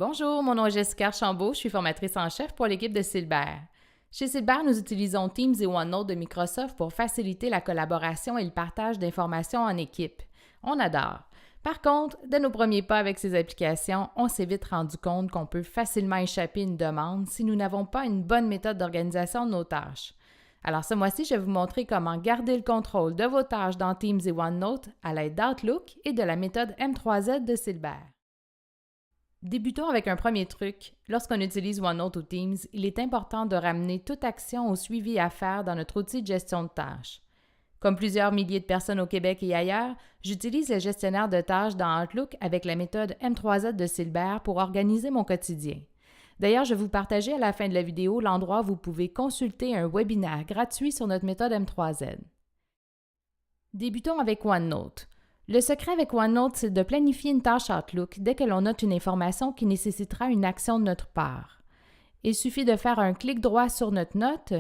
Bonjour, mon nom est Jessica Archambault, je suis formatrice en chef pour l'équipe de Silbert. Chez Silbert, nous utilisons Teams et OneNote de Microsoft pour faciliter la collaboration et le partage d'informations en équipe. On adore. Par contre, dès nos premiers pas avec ces applications, on s'est vite rendu compte qu'on peut facilement échapper à une demande si nous n'avons pas une bonne méthode d'organisation de nos tâches. Alors ce mois-ci, je vais vous montrer comment garder le contrôle de vos tâches dans Teams et OneNote à l'aide d'Outlook et de la méthode M3Z de Silbert. Débutons avec un premier truc. Lorsqu'on utilise OneNote ou Teams, il est important de ramener toute action au suivi à faire dans notre outil de gestion de tâches. Comme plusieurs milliers de personnes au Québec et ailleurs, j'utilise le gestionnaire de tâches dans Outlook avec la méthode M3Z de Silbert pour organiser mon quotidien. D'ailleurs, je vais vous partager à la fin de la vidéo l'endroit où vous pouvez consulter un webinaire gratuit sur notre méthode M3Z. Débutons avec OneNote. Le secret avec OneNote, c'est de planifier une tâche Outlook dès que l'on note une information qui nécessitera une action de notre part. Il suffit de faire un clic droit sur notre note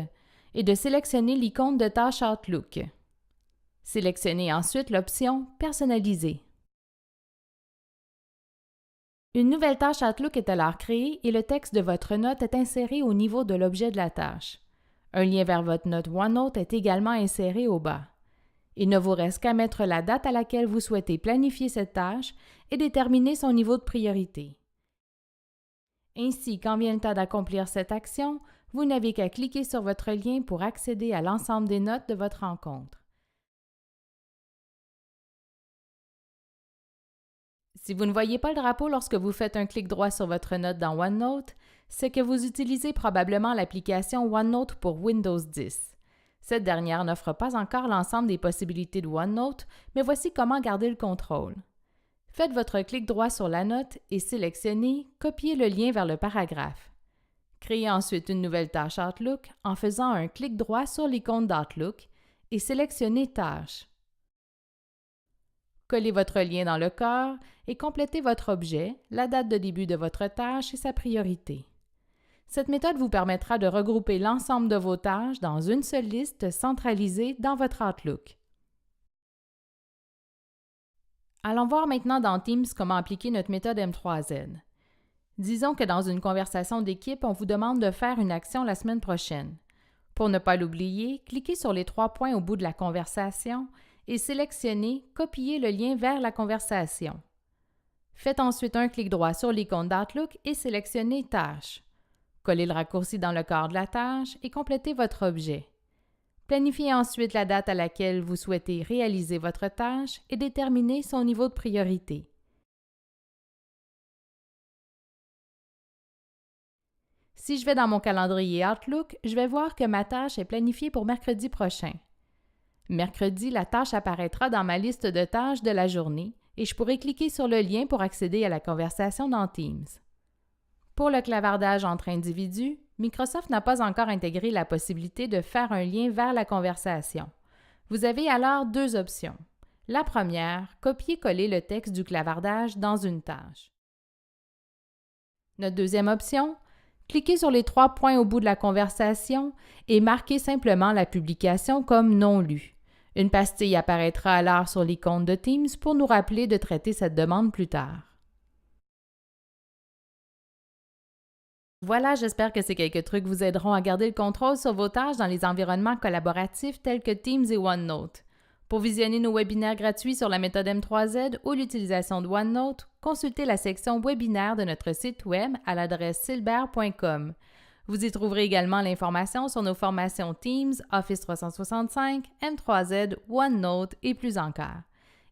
et de sélectionner l'icône de tâche Outlook. Sélectionnez ensuite l'option « Personnaliser ». Une nouvelle tâche Outlook est alors créée et le texte de votre note est inséré au niveau de l'objet de la tâche. Un lien vers votre note OneNote est également inséré au bas. Il ne vous reste qu'à mettre la date à laquelle vous souhaitez planifier cette tâche et déterminer son niveau de priorité. Ainsi, quand vient le temps d'accomplir cette action, vous n'avez qu'à cliquer sur votre lien pour accéder à l'ensemble des notes de votre rencontre. Si vous ne voyez pas le drapeau lorsque vous faites un clic droit sur votre note dans OneNote, c'est que vous utilisez probablement l'application OneNote pour Windows 10. Cette dernière n'offre pas encore l'ensemble des possibilités de OneNote, mais voici comment garder le contrôle. Faites votre clic droit sur la note et sélectionnez « Copier le lien vers le paragraphe ». Créez ensuite une nouvelle tâche Outlook en faisant un clic droit sur l'icône d'Outlook et sélectionnez « Tâches ». Collez votre lien dans le corps et complétez votre objet, la date de début de votre tâche et sa priorité. Cette méthode vous permettra de regrouper l'ensemble de vos tâches dans une seule liste centralisée dans votre Outlook. Allons voir maintenant dans Teams comment appliquer notre méthode M3Z. Disons que dans une conversation d'équipe, on vous demande de faire une action la semaine prochaine. Pour ne pas l'oublier, cliquez sur les 3 points au bout de la conversation et sélectionnez « Copier le lien vers la conversation ». Faites ensuite un clic droit sur l'icône d'Outlook et sélectionnez « Tâches ». Collez le raccourci dans le corps de la tâche et complétez votre objet. Planifiez ensuite la date à laquelle vous souhaitez réaliser votre tâche et déterminez son niveau de priorité. Si je vais dans mon calendrier Outlook, je vais voir que ma tâche est planifiée pour mercredi prochain. Mercredi, la tâche apparaîtra dans ma liste de tâches de la journée et je pourrai cliquer sur le lien pour accéder à la conversation dans Teams. Pour le clavardage entre individus, Microsoft n'a pas encore intégré la possibilité de faire un lien vers la conversation. Vous avez alors 2 options. La première, copier-coller le texte du clavardage dans une tâche. Notre deuxième option, cliquez sur les 3 points au bout de la conversation et marquez simplement la publication comme non lue. Une pastille apparaîtra alors sur l'icône de Teams pour nous rappeler de traiter cette demande plus tard. Voilà, j'espère que ces quelques trucs vous aideront à garder le contrôle sur vos tâches dans les environnements collaboratifs tels que Teams et OneNote. Pour visionner nos webinaires gratuits sur la méthode M3Z ou l'utilisation de OneNote, consultez la section webinaire de notre site web à l'adresse silbert.com. Vous y trouverez également l'information sur nos formations Teams, Office 365, M3Z, OneNote et plus encore.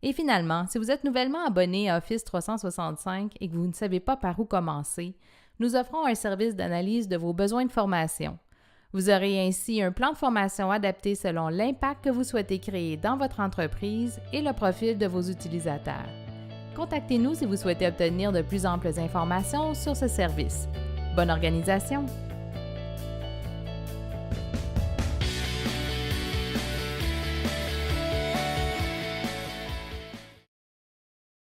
Et finalement, si vous êtes nouvellement abonné à Office 365 et que vous ne savez pas par où commencer, nous offrons un service d'analyse de vos besoins de formation. Vous aurez ainsi un plan de formation adapté selon l'impact que vous souhaitez créer dans votre entreprise et le profil de vos utilisateurs. Contactez-nous si vous souhaitez obtenir de plus amples informations sur ce service. Bonne organisation!